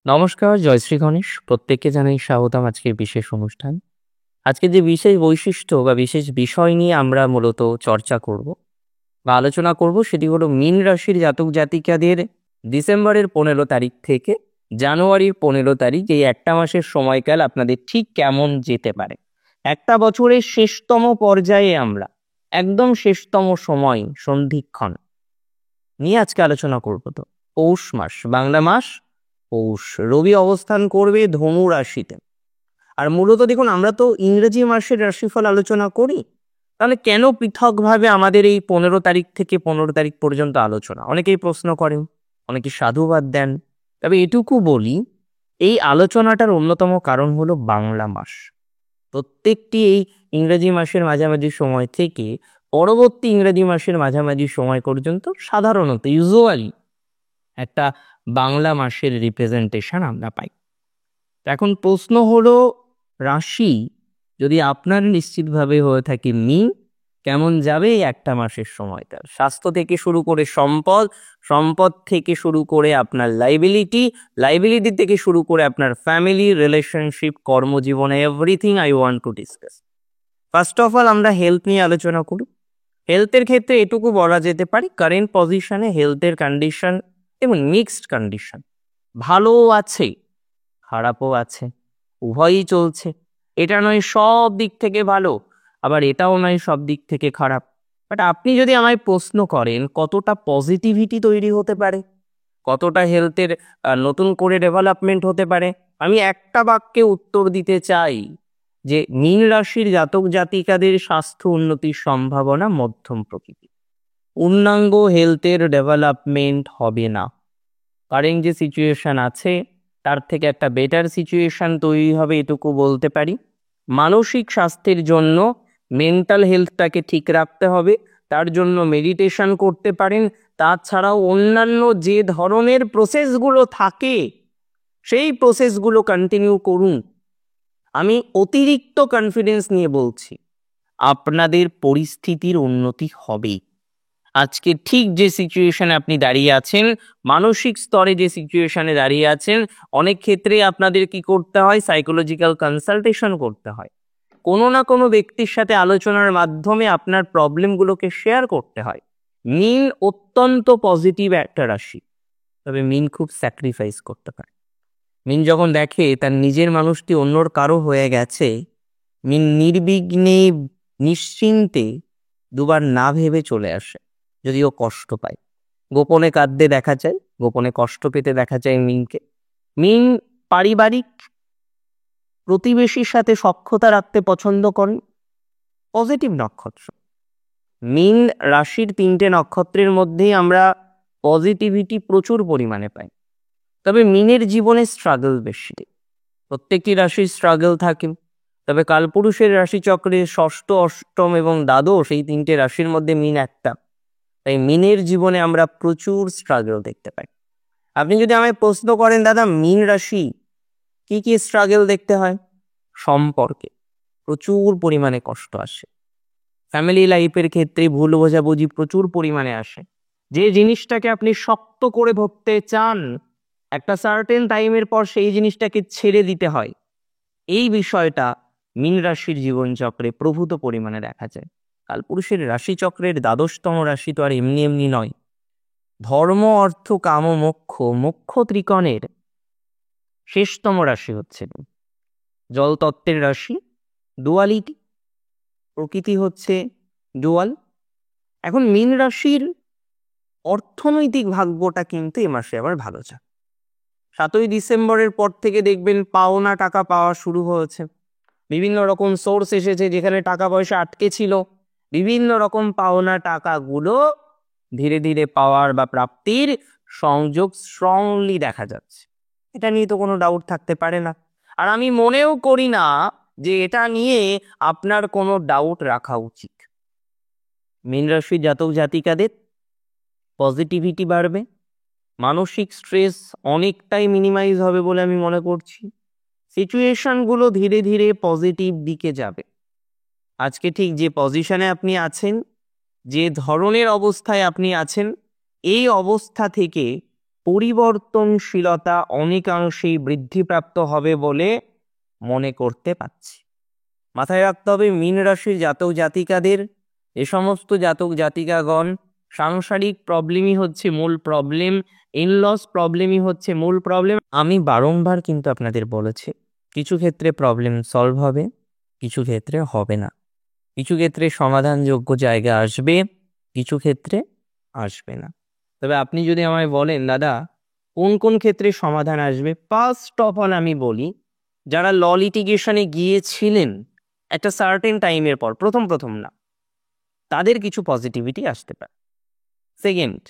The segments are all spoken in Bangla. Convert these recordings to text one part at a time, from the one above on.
নমস্কার, জয়শ্রী গণেশ। প্রত্যেককে জানাই স্বাগতম আজকের বিশেষ অনুষ্ঠান। আজকে যে বিশেষ বৈশিষ্ট্য বা বিশেষ বিষয় নিয়ে আমরা মূলত চর্চা করব বা আলোচনা করব সেটি হলো মীন রাশির জাতক জাতিকাদের ডিসেম্বরের 15 তারিখ থেকে জানুয়ারির 15 তারিখ এই একটা মাসের সময়কাল আপনাদের ঠিক কেমন যেতে পারে। একটা বছরের শেষতম পর্যায়ে আমরা একদম শেষতম সময় সন্ধিক্ষণ নিয়ে আজকে আলোচনা করব। তো পৌষ মাস, বাংলা মাস পৌষ, রবি অবস্থান করবে ধনু রাশিতে। আর মূলত দেখুন, আমরা তো ইংরেজি মাসের রাশিফল আলোচনা করি, তাহলে কেন পৃথকভাবে আমাদের এই 15 তারিখ থেকে 15 তারিখ পর্যন্ত আলোচনা? অনেকেই প্রশ্ন করেন, অনেকে সাধুবাদ দেন। তবে এটুকু বলি, এই আলোচনাটার অন্যতম কারণ হলো বাংলা মাস। প্রত্যেকটি এই ইংরেজি মাসের মাঝামাঝি সময় থেকে পরবর্তী ইংরেজি মাসের মাঝামাঝি সময় পর্যন্ত সাধারণত ইউজুয়ালি একটা বাংলা মাসের রিপ্রেজেন্টেশন আমরা পাই। এখন প্রশ্ন হলো, রাশি যদি আপনার নিশ্চিতভাবে হয়ে থাকে মীন, কেমন যাবে এই একটা মাসের সময়টা? স্বাস্থ্য থেকে শুরু করে সম্পদ, সম্পদ থেকে শুরু করে আপনার লাইবিলিটি, লাইবিলিটি থেকে শুরু করে আপনার ফ্যামিলি, রিলেশনশিপ, কর্মজীবনে everything I want to discuss. First of all আমরা হেলথ নিয়ে আলোচনা করি। হেলথের ক্ষেত্রে এটুকু বলা যেতে পারে, কারেন্ট পজিশনে হেলথের কন্ডিশন এবং মিক্সড কন্ডিশন, ভালোও আছে খারাপও আছে, উভয়ই চলছে। এটা নয় সব দিক থেকে ভালো, আবার এটাও নয় সব দিক থেকে খারাপ। বাট আপনি যদি আমায় প্রশ্ন করেন কতটা পজিটিভিটি তৈরি হতে পারে, কতটা হেলথের নতুন করে ডেভেলপমেন্ট হতে পারে, আমি একটা বাক্যে উত্তর দিতে চাই যে মীন রাশির জাতক জাতিকাদের স্বাস্থ্য উন্নতির সম্ভাবনা মধ্যম প্রকৃতি। পূর্ণাঙ্গ হেলথের ডেভেলপমেন্ট হবে না, কারেন্ট যে সিচুয়েশন আছে তার থেকে একটা বেটার সিচুয়েশন তৈরি হবে, এটুকু বলতে পারি। মানসিক স্বাস্থ্যের জন্য মেন্টাল হেলথটাকে ঠিক রাখতে হবে, তার জন্য মেডিটেশন করতে পারেন। তাছাড়াও অন্যান্য যে ধরনের প্রসেসগুলো থাকে সেই প্রসেসগুলো কন্টিনিউ করুন। আমি অতিরিক্ত কনফিডেন্স নিয়ে বলছি, আপনাদের পরিস্থিতির উন্নতি হবেই। আজকে ঠিক যে সিচুয়েশনে আপনি দাঁড়িয়ে আছেন, মানসিক স্তরে যে সিচুয়েশনে দাঁড়িয়ে আছেন, অনেক ক্ষেত্রে আপনাদের কি করতে হয়, সাইকোলজিক্যাল কনসালটেশন করতে হয়। কোনো না কোনো ব্যক্তির সাথে আলোচনার মাধ্যমে আপনার প্রবলেমগুলোকে শেয়ার করতে হয়। মীন অত্যন্ত পজিটিভ একটা রাশি, তবে মীন খুব স্যাক্রিফাইস করতে পারে। মীন যখন দেখে তার নিজের মানুষটি অন্যর কারো হয়ে গেছে, মীন নির্বিঘ্নে নিশ্চিন্তে দুবার না ভেবে চলে আসে, যদিও কষ্ট পায়। গোপনে কাঁদতে দেখা যায়, গোপনে কষ্ট পেতে দেখা যায় মিনকে। মিন পারিবারিক প্রতিবেশীর সাথে সখ্যতা রাখতে পছন্দ করেন। পজিটিভ নক্ষত্র মিন রাশির 3টে নক্ষত্রের মধ্যেই আমরা পজিটিভিটি প্রচুর পরিমাণে পাই। তবে মিনের জীবনে স্ট্রাগল বেশি, প্রত্যেকটি রাশির স্ট্রাগল থাকে। তবে কালপুরুষের রাশিচক্রে ষষ্ঠ, অষ্টম এবং দ্বাদশ এই 3টে রাশির মধ্যে মিন একটা, তাই মিনের জীবনে আমরা প্রচুর স্ট্রাগল দেখতে পাই। আপনি যদি আমায় প্রশ্ন করেন, দাদা মীন রাশি কি কি স্ট্রাগল দেখতে হয়? সম্পর্কে প্রচুর পরিমাণে কষ্ট আসে, ফ্যামিলি লাইফের ক্ষেত্রে ভুল বোঝাবুঝি প্রচুর পরিমাণে আসে। যে জিনিসটাকে আপনি শক্ত করে ধরতে চান, একটা সার্টেন টাইমের পর সেই জিনিসটাকে ছেড়ে দিতে হয়। এই বিষয়টা মীন রাশির জীবনচক্রে প্রভূত পরিমাণে দেখা যায়। কালপুরুষের রাশিচক্রের দ্বাদশতম রাশি তো আর এমনি এমনি নয়। ধর্ম, অর্থ, কাম, মোক্ষ, মোক্ষ ত্রিকোণের শেষতম রাশি হচ্ছে মীন। জলতত্ত্বের রাশি, ডুয়ালিটি, প্রকৃতি হচ্ছে ডুয়াল। এখন মীন রাশির অর্থনৈতিক ভাগ্যটা কিন্তু এ মাসে আবার ভালো যায়। 7ই ডিসেম্বরের পর থেকে দেখবেন পাওনা টাকা পাওয়া শুরু হয়েছে। বিভিন্ন রকম সোর্স এসেছে যেখানে টাকা পয়সা আটকে ছিল, বিভিন্ন রকম পাওনা টাকাগুলো ধীরে ধীরে পাওয়ার বা প্রাপ্তির সংযোগ স্ট্রংলি দেখা যাচ্ছে। এটা নিয়ে তো কোনো ডাউট থাকতে পারে না। আর আমি মনেও করি না যে এটা নিয়ে আপনার কোনো ডাউট রাখা উচিত। মীন রাশির জাতক জাতিকাদের পজিটিভিটি বাড়বে, মানসিক স্ট্রেস অনেকটাই মিনিমাইজ হবে বলে আমি মনে করছি। সিচুয়েশনগুলো ধীরে ধীরে পজিটিভ দিকে যাবে। আজকে ঠিক যে পজিশনে আপনি আছেন, যে ধরনের অবস্থায় আপনি আছেন, এই অবস্থা থেকে পরিবর্তনশীলতা অনেকাংশেই বৃদ্ধিপ্রাপ্ত হবে বলে মনে করতে পারছি। মাথায় রাখতে হবে মীন রাশির জাতক জাতিকাদের, এ সমস্ত জাতক জাতিকাগণ সাংসারিক প্রবলেমই হচ্ছে মূল প্রবলেম, ইনলস প্রবলেমই হচ্ছে মূল প্রবলেম। আমি বারংবার কিন্তু আপনাদের বলেছি কিছু ক্ষেত্রে প্রবলেম সলভ হবে, কিছু ক্ষেত্রে হবে না, কিছু ক্ষেত্রে সমাধানযোগ্য জায়গা আসবে, কিছু ক্ষেত্রে আসবে না। তবে আপনি যদি আমায় বলেন দাদা কোন কোন ক্ষেত্রে সমাধান আসবে, ফার্স্ট অফ অল আমি বলি যারা ল লিটিগেশনে গিয়েছিলেন একটা সার্টেন টাইমের পর, প্রথম না, তাদের কিছু পজিটিভিটি আসতে পারে। সেকেন্ড,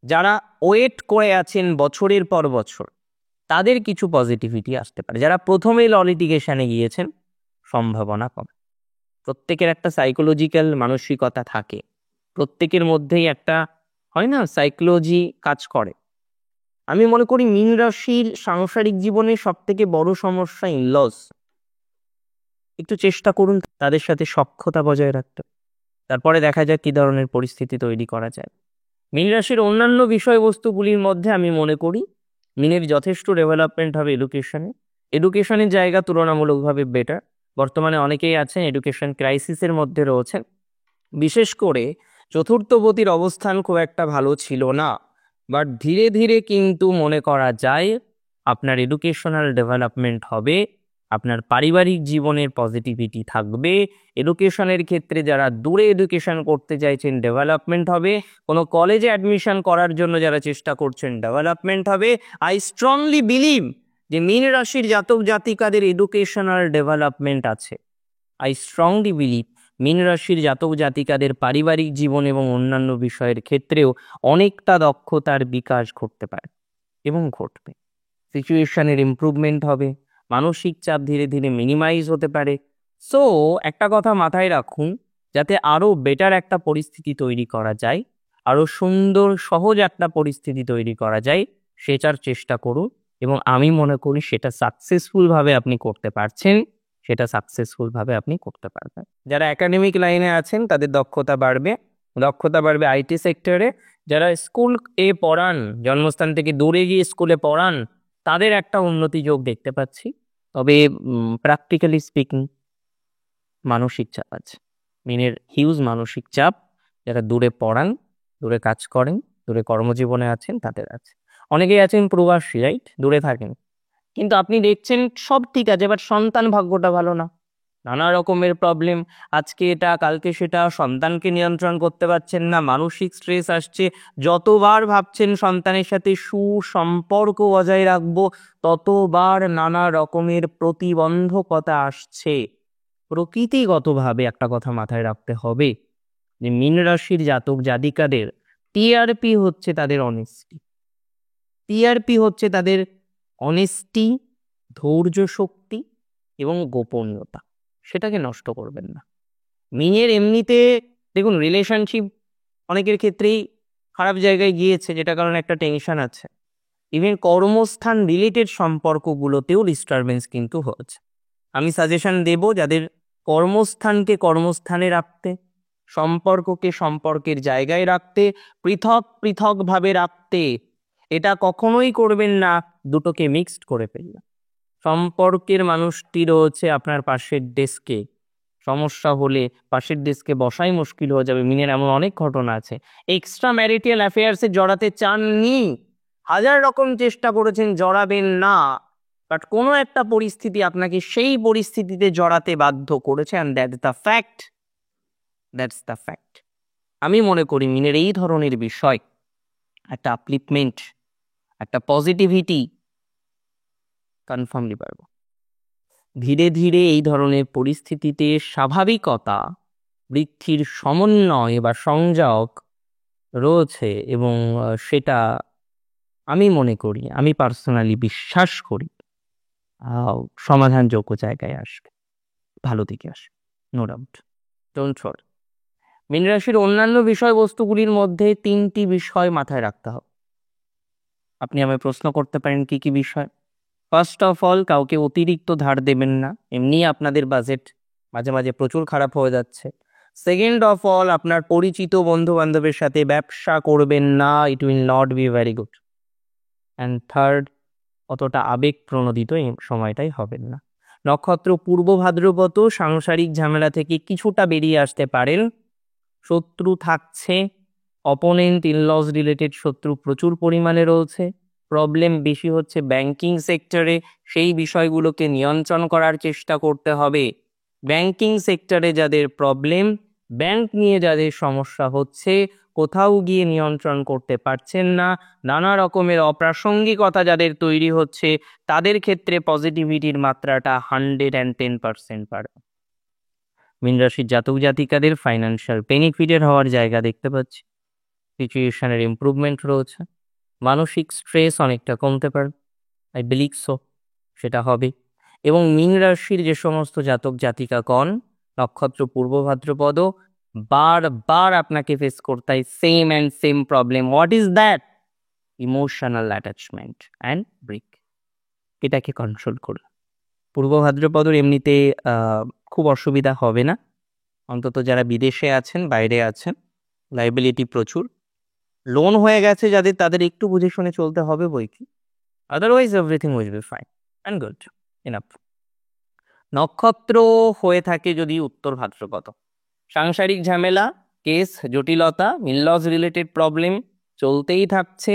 যারা ওয়েট করে আছেন বছরের পর বছর, তাদের কিছু পজিটিভিটি আসতে পারে। যারা প্রথমে ল লিটিগেশনে গিয়েছেন সম্ভাবনা কম। প্রত্যেকের একটা সাইকোলজিক্যাল মানসিকতা থাকে, প্রত্যেকের মধ্যেই একটা হয় না সাইকোলজি কাজ করে। আমি মনে করি মীন রাশির সাংসারিক জীবনে সব থেকে বড় সমস্যা ইনলস। একটু চেষ্টা করুন তাদের সাথে সখ্যতা বজায় রাখতে, তারপরে দেখা যাক কি ধরনের পরিস্থিতি তৈরি করা যায়। মীন রাশির অন্যান্য বিষয়বস্তুগুলির মধ্যে আমি মনে করি মীনের যথেষ্ট ডেভেলপমেন্ট হবে এডুকেশনের জায়গা তুলনামূলকভাবে বেটার। বর্তমানে অনেকেই আছেন এডুকেশন ক্রাইসিসের মধ্যে রয়েছেন, বিশেষ করে চতুর্থপতির অবস্থান খুব একটা ভালো ছিল না, বাট ধীরে ধীরে কিন্তু মনে করা যায় আপনার এডুকেশনাল ডেভেলপমেন্ট হবে, আপনার পারিবারিক জীবনের পজিটিভিটি থাকবে, এডুকেশনের ক্ষেত্রে যারা দূরে এডুকেশন করতে চাইছেন ডেভেলপমেন্ট হবে, কোনো কলেজে অ্যাডমিশন করার জন্য যারা চেষ্টা করছেন ডেভেলপমেন্ট হবে। আই স্ট্রংলি বিলিভ যে মীন রাশির জাতক জাতিকাদের এডুকেশনাল ডেভেলপমেন্ট আছে। আই স্ট্রংলি বিলিভ মীন রাশির জাতক জাতিকাদের পারিবারিক জীবন এবং অন্যান্য বিষয়ের ক্ষেত্রেও অনেকটা দক্ষতার বিকাশ ঘটতে পারে এবং ঘটবে। সিচুয়েশনের ইমপ্রুভমেন্ট হবে, মানসিক চাপ ধীরে ধীরে মিনিমাইজ হতে পারে। সো একটা কথা মাথায় রাখুন, যাতে আরো বেটার একটা পরিস্থিতি তৈরি করা যায়, আরো সুন্দর সহজ একটা পরিস্থিতি তৈরি করা যায়, সেটার চেষ্টা করুন এবং আমি মনে করি সেটা সাকসেসফুল ভাবে আপনি করতে পারছেন, সেটা সাকসেসফুল ভাবে আপনি করতে পারবেন। যারা একাডেমিক লাইনে আছেন তাদের দক্ষতা বাড়বে আইটি সেক্টরে। যারা স্কুল এ পড়ান, জন্মস্থান থেকে দূরে গিয়ে স্কুলে পড়ান, তাদের একটা উন্নতি যোগ দেখতে পাচ্ছি। তবে প্র্যাকটিক্যালি স্পিকিং মানসিক চাপ আছে, মিনের হিউজ মানসিক চাপ। যারা দূরে পড়ান, দূরে কাজ করেন, দূরে কর্মজীবনে আছেন তাদের আছে। অনেকেই আছেন প্রবাসী, রাইট, দূরে থাকেন, কিন্তু আপনি দেখছেন সব ঠিক আছে, বাট সন্তান ভাগ্যটা ভালো না, নানা রকমের প্রবলেম, আজকে এটা কালকে সেটা, সন্তানকে নিয়ন্ত্রণ করতে পারছেন না, মানসিক স্ট্রেস আসছে। যতবার ভাবছেন সন্তানের সাথে সুসম্পর্ক বজায় রাখবো, ততবার নানা রকমের প্রতিবন্ধকতা আসছে। প্রকৃতিগতভাবে একটা কথা মাথায় রাখতে হবে যে মীন রাশির জাতক জাতিকাদের টিআরপি হচ্ছে তাদের অনেস্টি, ধৈর্য শক্তি এবং গোপনীয়তা, সেটাকে নষ্ট করবেন না। মিনের এমনিতে দেখুন রিলেশনশিপ অনেকের ক্ষেত্রেই খারাপ জায়গায় গিয়েছে, যেটা কারণে একটা টেনশন আছে। ইভেন কর্মস্থান রিলেটেড সম্পর্কগুলোতেও ডিস্টারবেন্স কিন্তু হচ্ছে। আমি সাজেশন দেব যাদের কর্মস্থানকে কর্মস্থানে রাখতে, সম্পর্ককে সম্পর্কের জায়গায় রাখতে, পৃথকভাবে রাখতে। এটা কখনোই করবেন না দুটোকে মিক্সড করে ফেলবেন। সম্পর্কের মানুষটি রয়েছে আপনার পাশের ডেস্কে, সমস্যা হলে পাশের ডেস্কে বসাই মুশকিল হয়ে যাবে। মিনের এমন অনেক ঘটনা আছে। এক্সট্রা ম্যারিটাল অ্যাফেয়ার্সে জড়াতে চাননি, হাজার রকম চেষ্টা করেছেন, জড়াবেন না, বাট কোনো একটা পরিস্থিতি আপনাকে সেই পরিস্থিতিতে জড়াতে বাধ্য করেছে, অ্যান্ড দ্যাটস দ্য ফ্যাক্ট। আমি মনে করি মিনের এই ধরনের বিষয় একটা আপলিফমেন্ট, একটা পজিটিভিটি কনফার্মলি পারবো। ধীরে ধীরে এই ধরনের পরিস্থিতিতে স্বাভাবিকতা বৃদ্ধির সমন্বয় বা সংযোগ রয়েছে এবং সেটা আমি মনে করি, আমি পার্সোনালি বিশ্বাস করি সমাধানযোগ্য জায়গায় আসবে, ভালো দিকে আসবে, নো ডাউট, ডোন্ট ওয়ারি। মীন রাশির অন্যান্য বিষয়বস্তুগুলির মধ্যে 3টি বিষয় মাথায় রাখতে হবে। আপনি আমায় প্রশ্ন করতে পারেন কি কি বিষয়। ফার্স্ট অফ অল, কাউকে অতিরিক্ত ধার দেবেন না, এমনি আপনাদের বাজেট মাঝে মাঝে প্রচুর খারাপ হয়ে যাচ্ছে। সেকেন্ড অফ অল, আপনার পরিচিত বন্ধু বান্ধবের সাথে ব্যবসা করবেন না, it will not be very good. And third, অতটা আবেগ প্রণোদিত এই সময়টাই হবেন না। নক্ষত্র পূর্ব ভাদ্রপদ, সাংসারিক ঝামেলা থেকে কিছুটা বেরিয়ে আসতে পারেন। শত্রু থাকছে, অপোনেন্ট ইনলস রিলেটেড শত্রু প্রচুর পরিমাণে রয়েছে। প্রবলেম বেশি হচ্ছে ব্যাংকিং সেক্টরে, সেই বিষয়গুলোকে নিয়ন্ত্রণ করার চেষ্টা করতে হবে। ব্যাংকিং সেক্টরে যাদের প্রবলেম, ব্যাংক নিয়ে যাদের সমস্যা হচ্ছে, কোথাও গিয়ে নিয়ন্ত্রণ করতে পারছেন না, নানা রকমের অপ্রাসঙ্গিকতা যাদের তৈরি হচ্ছে, তাদের ক্ষেত্রে পজিটিভিটির মাত্রাটা 110% বাড়বে। মীন রাশির জাতক জাতিকাদের ফাইন্যান্সিয়াল বেনিফিটের হওয়ার জায়গা দেখতে পাচ্ছি। সিচুয়েশনের ইমপ্রুভমেন্ট রয়েছে। মানসিক স্ট্রেস অনেকটা কমতে পারে, আই বিলিভ সো, সেটা হবে। এবং মীন রাশির যে সমস্ত জাতক জাতিকাগণ নক্ষত্র পূর্ব ভাদ্রপদ, বারবার আপনাকে ফেস করতে হয় same and same problem. What is that? Emotional attachment and break. এটাকে কন্ট্রোল করুন। পূর্ব ভাদ্রপদর এমনিতে খুব অসুবিধা হবে না, অন্তত যারা বিদেশে আছেন, বাইরে আছেন, লাইবিলিটি প্রচুর। লোন হয়ে গেছে যাদের, তাদের একটু বুঝে শুনে চলতে হবে বই কি, otherwise everything will be fine and good enough. নক্ষত্র হয়ে থাকে যদি উত্তর ভাদ্রপদ, সাংসারিক ঝামেলা, কেস, জটিলতা, ইনলস রিলেটেড প্রবলেম চলতেই থাকছে।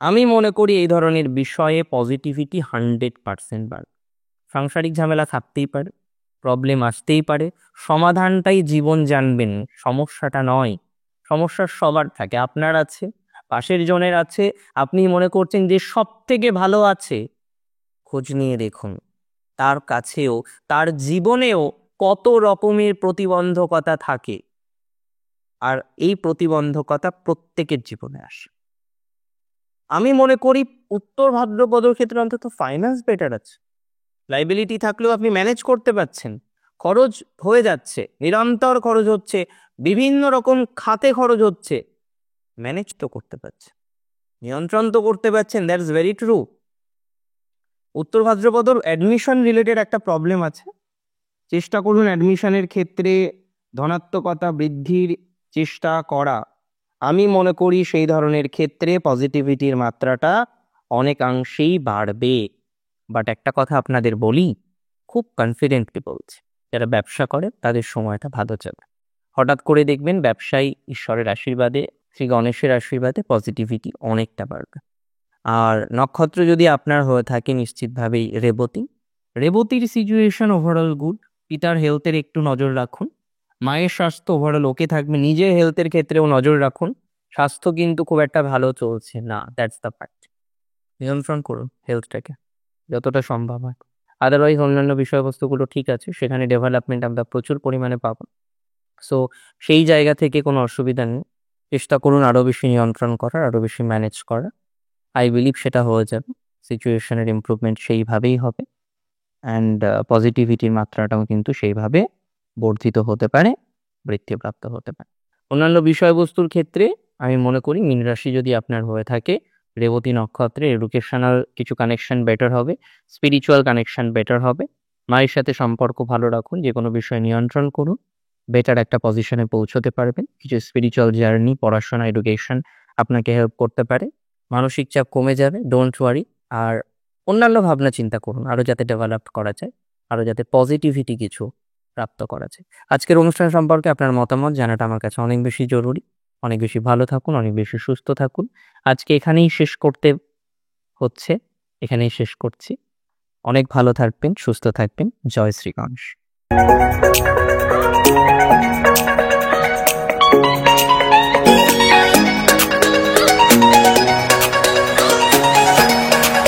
আমি মনে করি এই ধরনের বিষয়ে পজিটিভিটি 100% বাড়বে। সাংসারিক ঝামেলা থাকতেই পারে, প্রবলেম আসতেই পারে, সমাধানটাই জীবন জানবেন, সমস্যাটা নয়। সমস্যা সবার থাকে, আপনার আছে, পাশের জনের আছে, আপনি মনে করছেন যে সব থেকে ভালো আছে, খোঁজ নিয়ে দেখুন তার কাছেও, তার জীবনেও কত রকমের প্রতিবন্ধকতা থাকে। আর এই প্রতিবন্ধকতা প্রত্যেকের জীবনে আসে। আমি মনে করি উত্তর ভাদ্রপদর ক্ষেত্রে অন্তত ফাইন্যান্স বেটার আছে। লাইবিলিটি থাকলেও আপনি ম্যানেজ করতে পারছেন, খরচ হয়ে যাচ্ছে, নিরন্তর খরচ হচ্ছে, বিভিন্ন রকম খাতে খরচ হচ্ছে, ম্যানেজ তো করতে পারছেন, নিয়ন্ত্রণ তো করতে পারছেন। That's very true. উত্তর ভাদ্রপদর অ্যাডমিশন রিলেটেড একটা প্রবলেম আছে। চেষ্টা করুন অ্যাডমিশনের ক্ষেত্রে ধনাত্মকতা বৃদ্ধির চেষ্টা করা। আমি মনে করি সেই ধরনের ক্ষেত্রে পজিটিভিটির মাত্রাটা অনেকাংশেই বাড়বে। বাট একটা কথা আপনাদের বলি, খুব কনফিডেন্টলি বলছি, যারা ব্যবসা করে তাদের সময়টা ভালো যাবে। হঠাৎ করে দেখবেন ব্যবসায়ী ঈশ্বরের আশীর্বাদে, শ্রী গণেশের আশীর্বাদে পজিটিভিটি অনেকটা বাড়বে। আর নক্ষত্র যদি আপনার হয়ে থাকে নিশ্চিতভাবেই রেবতী, রেবতীর সিচুয়েশন ওভারঅল গুড। পিতার হেলথের একটু নজর রাখুন, মায়ের স্বাস্থ্য ওভারঅল ওকে থাকবে, নিজের হেলথের ক্ষেত্রেও নজর রাখুন। স্বাস্থ্য কিন্তু খুব একটা ভালো চলছে না, দ্যাটস দ্য ফ্যাক্ট। নিয়ন্ত্রণ করুন হেলথটাকে যতটা সম্ভব হয়। আদারওয়াইজ অন্যান্য বিষয়বস্তুগুলো ঠিক আছে, সেখানে ডেভেলপমেন্ট আমরা প্রচুর পরিমাণে পাবো। সো সেই জায়গা থেকে কোনো অসুবিধা নেই। চেষ্টা করুন আরও বেশি নিয়ন্ত্রণ করার, আরও বেশি ম্যানেজ করার। আই বিলিভ সেটা হয়ে যাবে। সিচুয়েশনের ইমপ্রুভমেন্ট সেইভাবেই হবে, অ্যান্ড পজিটিভিটির মাত্রাটাও কিন্তু সেইভাবে বর্ধিত হতে পারে, বৃদ্ধিপ্রাপ্ত হতে পারে। অন্যান্য বিষয়বস্তুর ক্ষেত্রে আমি মনে করি মীন রাশি যদি আপনার হয়ে থাকে, রেবতী নক্ষত্রে এডুকেশনাল কিছু কানেকশন বেটার হবে, স্পিরিচুয়াল কানেকশন বেটার হবে। মায়ের সাথে সম্পর্ক ভালো রাখুন, যে কোনো বিষয় নিয়ন্ত্রণ করুন, বেটার একটা পজিশনে পৌঁছতে পারবেন। কিছু স্পিরিচুয়াল জার্নি, পড়াশোনা, এডুকেশন আপনাকে হেল্প করতে পারে। মানসিক চাপ কমে যাবে, ডোন্ট ওয়ারি। আর অন্যান্য ভাবনা চিন্তা করুন আরও যাতে ডেভেলপ করা যায়, আরও যাতে পজিটিভিটি কিছু প্রাপ্ত করা যায়। আজকের অনুষ্ঠান সম্পর্কে আপনার মতামত জানাটা আমার কাছে অনেক বেশি জরুরি। অনেক বেশি ভালো থাকুন, অনেক বেশি সুস্থ থাকুন। আজকে এখানেই শেষ করতে হচ্ছে, এখানেই শেষ করছি। অনেক ভালো থাকবেন, সুস্থ থাকবেন। জয় শ্রী গণেশ।